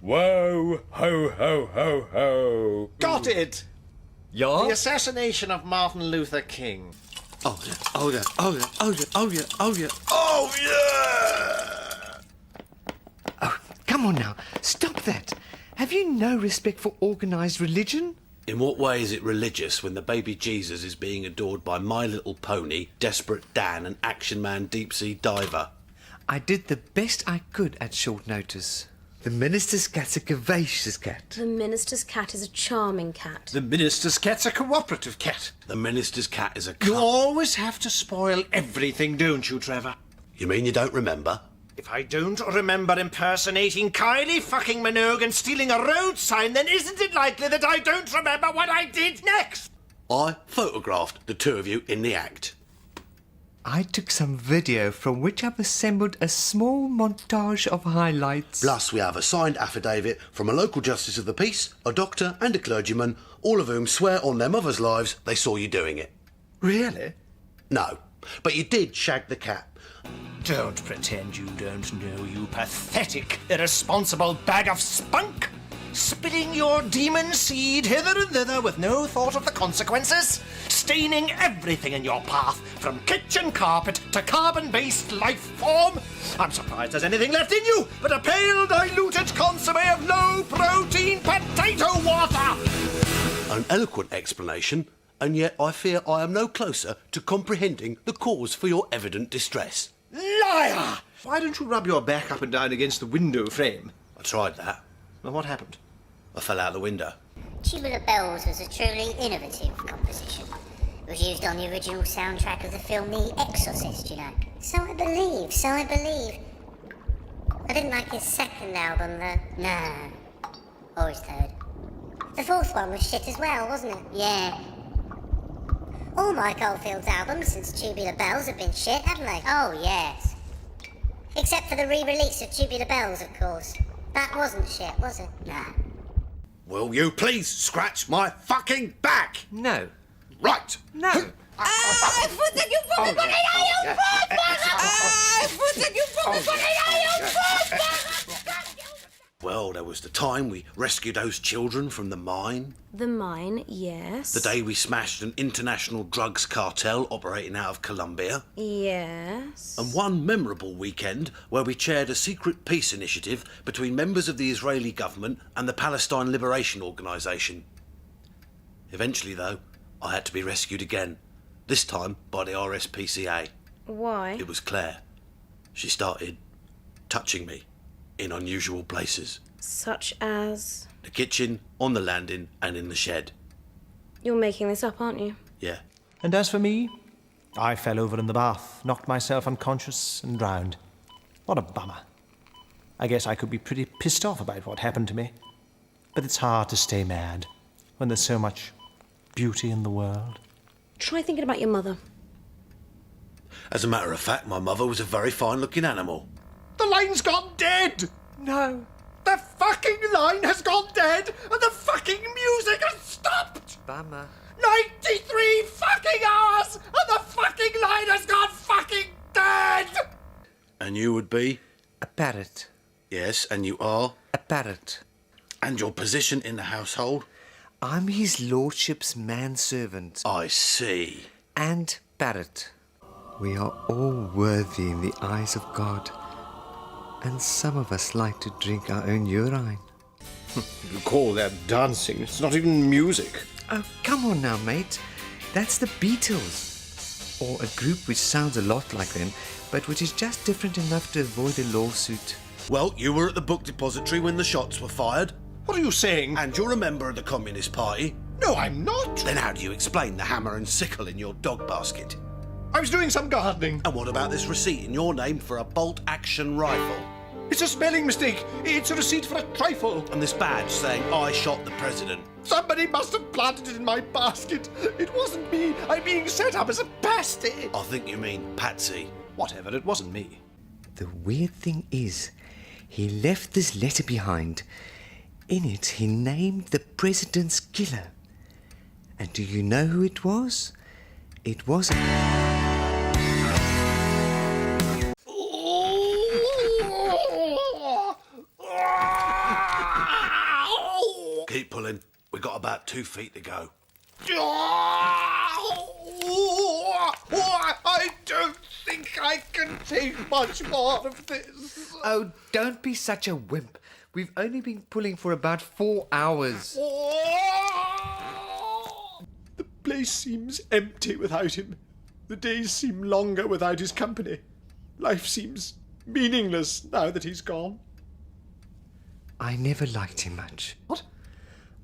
Whoa, ho, ho, ho, ho. Got it! Ja? The assassination of Martin Luther King. Oh yeah, oh yeah, oh yeah, oh yeah, oh yeah, oh yeah, oh yeah! Oh, come on now. Stop that. Have you no respect for organised religion? In what way is it religious when the baby Jesus is being adored by My Little Pony, Desperate Dan and Action Man Deep Sea Diver? I did the best I could at short notice. The minister's cat's a vivacious cat. The minister's cat is a charming cat. The minister's cat's a cooperative cat. The minister's cat is a You cunt. always have to spoil everything, don't you, Trevor? You mean you don't remember? If I don't remember impersonating Kylie fucking Minogue and stealing a road sign, then isn't it likely that I don't remember what I did next? I photographed the two of you in the act. I took some video from which I've assembled a small montage of highlights. Plus, we have a signed affidavit from a local justice of the peace, a doctor and a clergyman, all of whom swear on their mother's lives they saw you doing it. Really? No, but you did shag the cat. Don't pretend you don't know, you pathetic, irresponsible bag of spunk! Spilling your demon seed hither and thither with no thought of the consequences, staining everything in your path, from kitchen carpet to carbon-based life form. I'm surprised there's anything left in you but a pale, diluted consomme of low-protein potato water! An eloquent explanation, and yet I fear I am no closer to comprehending the cause for your evident distress. Liar! Why don't you rub your back up and down against the window frame? I tried that. Well, what happened? I fell out the window. Tubular Bells was a truly innovative composition. It was used on the original soundtrack of the film The Exorcist, you know. So I believe, so I believe. I didn't like his second album, though. No. Or his third. The fourth one was shit as well, wasn't it? Yeah. All Mike Oldfield's albums since Tubular Bells have been shit, haven't they? Oh, yes. Except for the re-release of Tubular Bells, of course. That wasn't shit, was it? No. Will you please scratch my fucking back? No. Right. No. Well, there was the time we rescued those children from the mine. The mine, yes. The day we smashed an international drugs cartel operating out of Colombia. Yes. And one memorable weekend where we chaired a secret peace initiative between members of the Israeli government and the Palestine Liberation Organisation. Eventually, though, I had to be rescued again, this time by the RSPCA. Why? It was Claire. She started touching me in unusual places. Such as? The kitchen, on the landing, and in the shed. You're making this up, aren't you? Yeah. And as for me, I fell over in the bath, knocked myself unconscious, and drowned. What a bummer. I guess I could be pretty pissed off about what happened to me. But it's hard to stay mad when there's so much beauty in the world. Try thinking about your mother. As a matter of fact, my mother was a very fine-looking animal. The line's gone dead! No. The fucking line has gone dead, and the fucking music has stopped! Bummer. 93 fucking hours, and the fucking line has gone fucking dead! And you would be? A parrot. Yes, and you are? A parrot. And your position in the household? I'm his lordship's manservant. I see. And parrot. We are all worthy in the eyes of God. And some of us like to drink our own urine. You call that dancing? It's not even music. Oh, come on now, mate. That's the Beatles. Or a group which sounds a lot like them, but which is just different enough to avoid a lawsuit. Well, you were at the book depository when the shots were fired. What are you saying? And you're a member of the Communist Party. No, I'm not. Then how do you explain the hammer and sickle in your dog basket? I was doing some gardening. And what about this receipt in your name for a bolt-action rifle? It's a spelling mistake. It's a receipt for a trifle. And this badge saying, I shot the president. Somebody must have planted it in my basket. It wasn't me. I'm being set up as a pasty. I think you mean Patsy. Whatever, it wasn't me. The weird thing is, he left this letter behind. In it, he named the president's killer. And do you know who it was? It wasn't... Keep pulling. We've got about 2 feet to go. I don't think I can take much more of this. Oh, don't be such a wimp. We've only been pulling for about 4 hours. The place seems empty without him. The days seem longer without his company. Life seems meaningless now that he's gone. I never liked him much. What?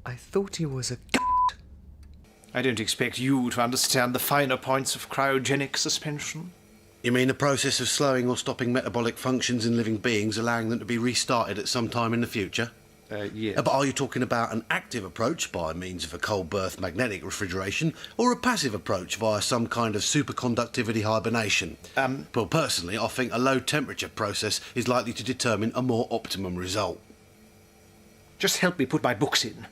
I thought he was a I don't expect you to understand the finer points of cryogenic suspension. You mean the process of slowing or stopping metabolic functions in living beings, allowing them to be restarted at some time in the future? Yeah. But are you talking about an active approach by means of a cold birth magnetic refrigeration, or a passive approach via some kind of superconductivity hibernation? Well, personally, I think a low temperature process is likely to determine a more optimum result. Just help me put my books in.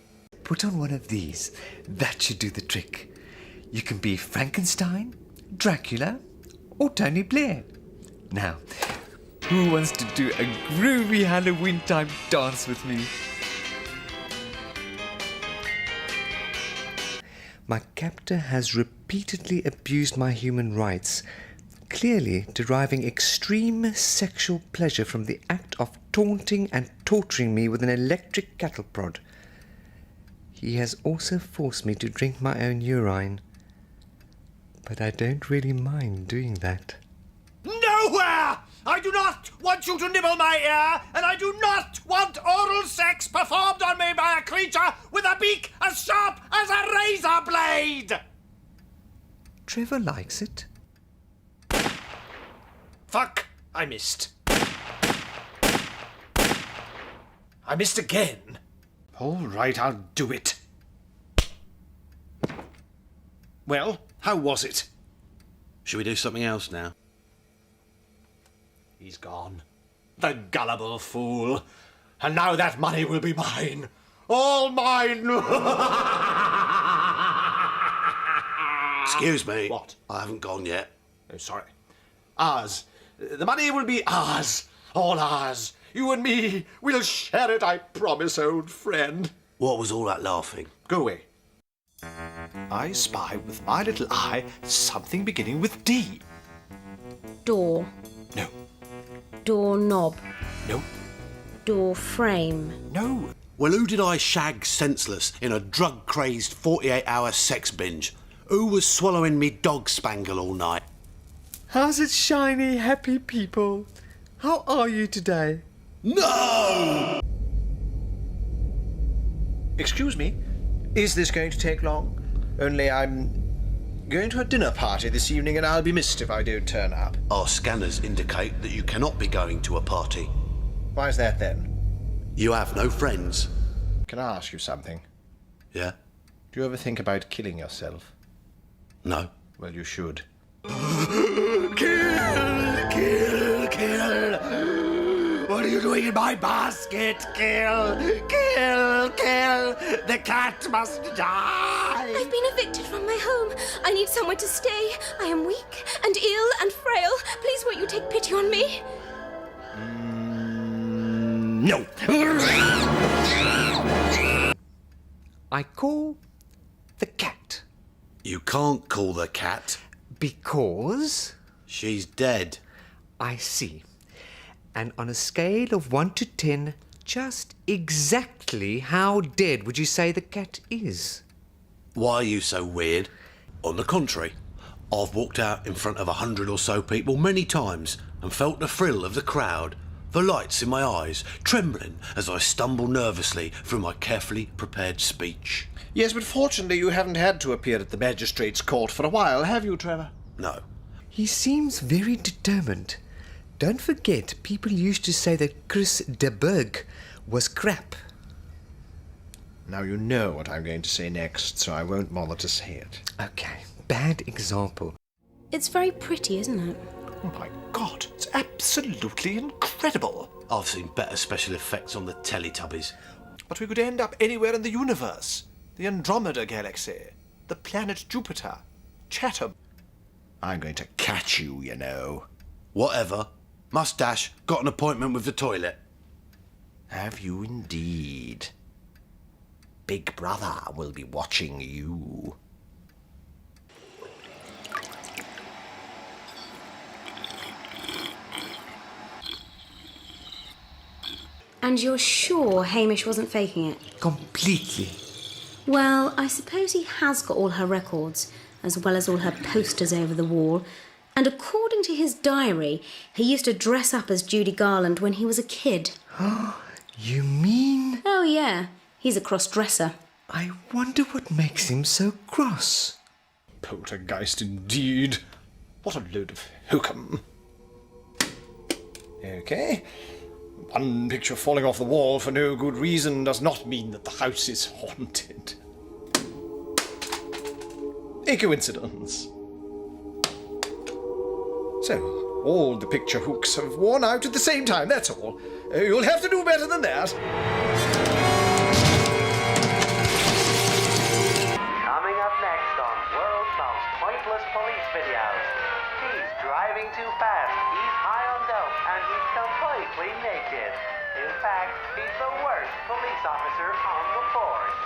Put on one of these. That should do the trick. You can be Frankenstein, Dracula, or Tony Blair. Now, who wants to do a groovy Halloween time dance with me? My captor has repeatedly abused my human rights, clearly deriving extreme sexual pleasure from the act of taunting and torturing me with an electric cattle prod. He has also forced me to drink my own urine, but I don't really mind doing that. Nowhere! I do not want you to nibble my ear, and I do not want oral sex performed on me by a creature with a beak as sharp as a razor blade! Trevor likes it. Fuck! I missed. I missed again. All right, I'll do it. Well, how was it? Should we do something else now? He's gone. The gullible fool. And now that money will be mine. All mine! Excuse me. What? I haven't gone yet. Oh, sorry. Ours. The money will be ours. All ours. You and me. We'll share it, I promise, old friend. What was all that laughing? Go away. I spy with my little eye something beginning with D. Door. No, Doorknob. no, Door frame. no. Well, who did I shag senseless in a drug-crazed 48-hour sex binge? Who was swallowing me dog spangle all night? How's it, shiny, happy people? How are you today? No! Excuse me, is this going to take long? Only I'm going to a dinner party this evening and I'll be missed if I don't turn up. Our scanners indicate that you cannot be going to a party. Why is that then? You have no friends. Can I ask you something? Yeah? Do you ever think about killing yourself? No. Well, you should. Kill! What are you doing in my basket? Kill! The cat must die! I've been evicted from my home. I need somewhere to stay. I am weak and ill and frail. Please won't you take pity on me? No! I call the cat You can't call the cat. because She's dead. I see. And on a scale of 1 to 10, just exactly how dead would you say the cat is? Why are you so weird? On the contrary, I've walked out in front of 100 or so people many times and felt the thrill of the crowd, the lights in my eyes, trembling as I stumble nervously through my carefully prepared speech. Yes, but fortunately you haven't had to appear at the magistrate's court for a while, have you, Trevor? No. He seems very determined. Don't forget, people used to say that Chris de Burgh was crap. Now you know what I'm going to say next, so I won't bother to say it. Okay, bad example. It's very pretty, isn't it? Oh my God, it's absolutely incredible. I've seen better special effects on the Teletubbies. But we could end up anywhere in the universe. The Andromeda Galaxy, the planet Jupiter, Chatham. I'm going to catch you, you know. Whatever. Mustache got an appointment with the toilet. Have you indeed? Big Brother will be watching you. And you're sure Hamish wasn't faking it? Completely. Well, I suppose he has got all her records, as well as all her posters over the wall. And according to his diary, he used to dress up as Judy Garland when he was a kid. You mean? Oh, yeah. He's a cross-dresser. I wonder what makes him so cross. Poltergeist indeed. What a load of hokum. Okay. One picture falling off the wall for no good reason does not mean that the house is haunted. A coincidence. So, all the picture hooks have worn out at the same time, that's all. You'll have to do better than that. Coming up next on World's Most Pointless Police Videos. He's driving too fast, he's high on dope, and he's completely naked. In fact, he's the worst police officer on the force.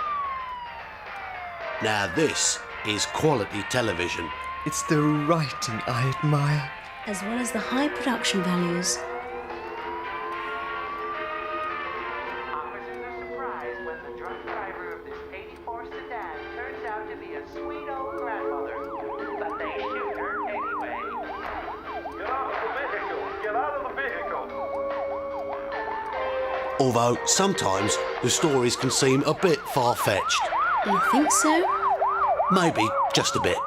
Now this is quality television. It's the writing I admire. As well as the high production values. Officers are surprised when the drunk driver of this 84 sedan turns out to be a sweet old grandmother. But they shoot her anyway. Get out of the vehicle! Get out of the vehicle! Although sometimes the stories can seem a bit far-fetched. You think so? Maybe just a bit.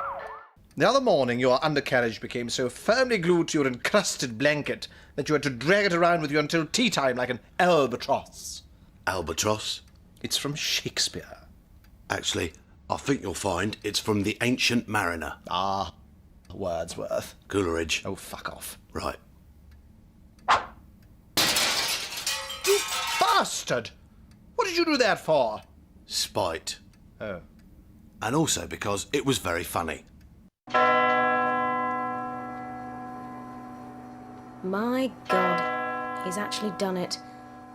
The other morning, your undercarriage became so firmly glued to your encrusted blanket that you had to drag it around with you until tea time like an albatross. Albatross? It's from Shakespeare. Actually, I think you'll find it's from The Ancient Mariner. Ah, Wordsworth. Coleridge. Oh, fuck off. Right. You bastard! What did you do that for? Spite. Oh. And also because it was very funny. My God, he's actually done it.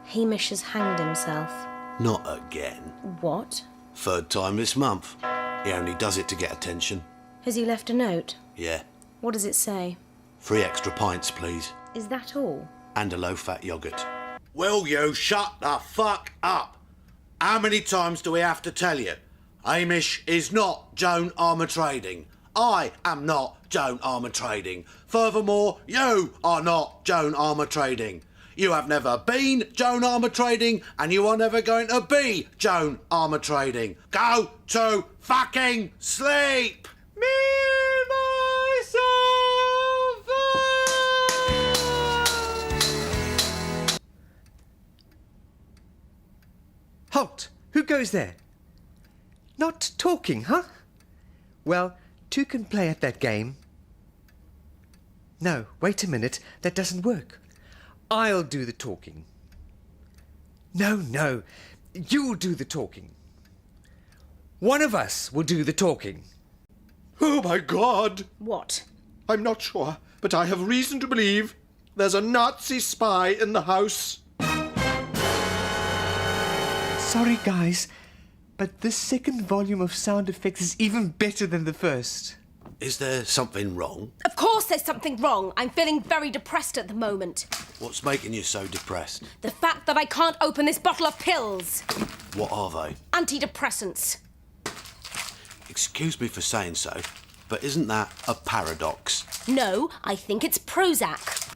Hamish has hanged himself. Not again. What? Third time this month. He only does it to get attention. Has he left a note? Yeah. What does it say? 3 extra pints, please. Is that all? And a low-fat yoghurt. Will you shut the fuck up? How many times do we have to tell you? Hamish is not Joan Armour Trading. I am not Joan Armour Trading. Furthermore, you are not Joan Armour Trading. You have never been Joan Armour Trading, and you are never going to be Joan Armour Trading. Go to fucking sleep! Me, myself, Halt! Who goes there? Not talking, huh? Well, 2 can play at that game. No, wait a minute. That doesn't work. I'll do the talking. No. You'll do the talking. One of us will do the talking. Oh, my God! What? I'm not sure, but I have reason to believe there's a Nazi spy in the house. Sorry, guys, but this second volume of sound effects is even better than the first. Is there something wrong? Of course there's something wrong. I'm feeling very depressed at the moment. What's making you so depressed? The fact that I can't open this bottle of pills. What are they? Antidepressants. Excuse me for saying so, but isn't that a paradox? No, I think it's Prozac.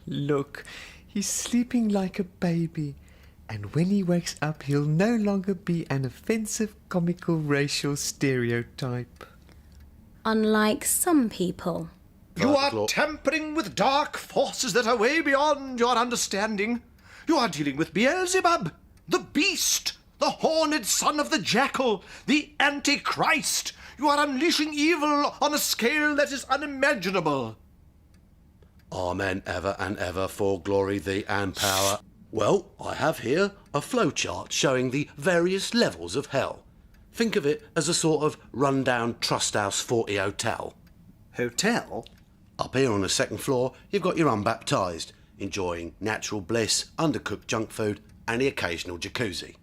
Look, he's sleeping like a baby. And when he wakes up, he'll no longer be an offensive, comical, racial stereotype. Unlike some people. You are Claw. tampering with dark forces that are way beyond your understanding. You are dealing with Beelzebub, the beast, the horned son of the jackal, the Antichrist. You are unleashing evil on a scale that is unimaginable. Amen ever and ever, for glory thee and power. Well, I have here a flowchart showing the various levels of hell. Think of it as a sort of run-down Trust House 40 hotel. Hotel? Up here on the second floor, you've got your unbaptised, enjoying natural bliss, undercooked junk food, and the occasional jacuzzi.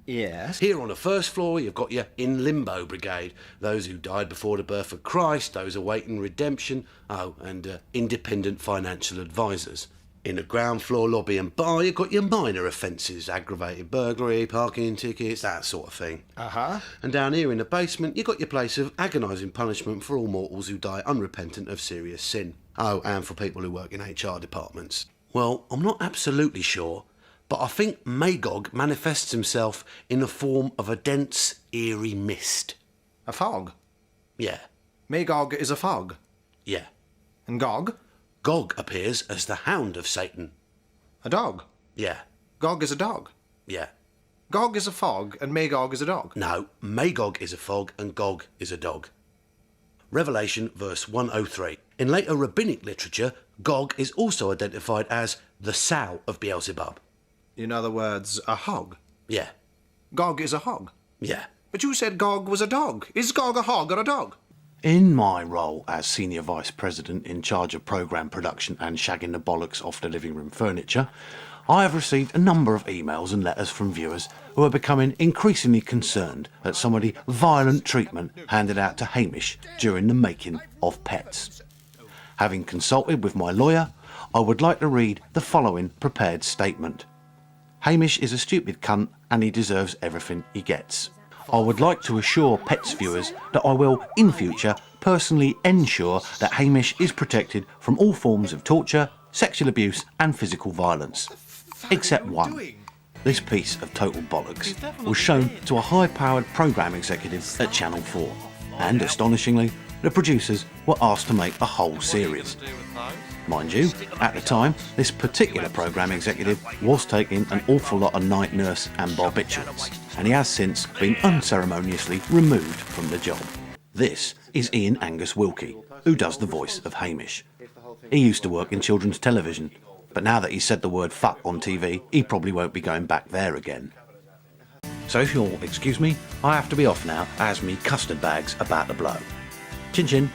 Yes. Here on the first floor, you've got your In Limbo Brigade, those who died before the birth of Christ, those awaiting redemption, and independent financial advisors. In the ground floor lobby and bar, you've got your minor offences, aggravated burglary, parking tickets, that sort of thing. Uh-huh. And down here in the basement, you've got your place of agonising punishment for all mortals who die unrepentant of serious sin. Oh, and for people who work in HR departments. Well, I'm not absolutely sure, but I think Magog manifests himself in the form of a dense, eerie mist. A fog. Yeah, Magog is a fog. yeah. And Gog? Gog appears as the hound of Satan. A dog. Yeah, Gog is a dog. yeah. Gog is a fog and Magog is a dog. No, Magog is a fog and Gog is a dog. Revelation verse 103. In later rabbinic literature, Gog is also identified as the sow of Beelzebub. In other words, a hog. Yeah, Gog is a hog. yeah. But you said Gog was a dog. Is Gog a hog or a dog? In my role as Senior Vice President in charge of programme production and shagging the bollocks off the living room furniture, I have received a number of emails and letters from viewers who are becoming increasingly concerned at some of the violent treatment handed out to Hamish during the making of Pets. Having consulted with my lawyer, I would like to read the following prepared statement. Hamish is a stupid cunt and he deserves everything he gets. I would like to assure Pets viewers that I will, in future, personally ensure that Hamish is protected from all forms of torture, sexual abuse and physical violence. Except one. This piece of total bollocks was shown to a high-powered programme executive at Channel 4. And, astonishingly, the producers were asked to make a whole series. Mind you, at the time, this particular programme executive was taking an awful lot of night nurse and barbiturates, and he has since been unceremoniously removed from the job. This is Ian Angus Wilkie, who does the voice of Hamish. He used to work in children's television, but now that he's said the word fuck on TV, he probably won't be going back there again. So if you'll excuse me, I have to be off now, as me custard bag's about to blow. Chin chin.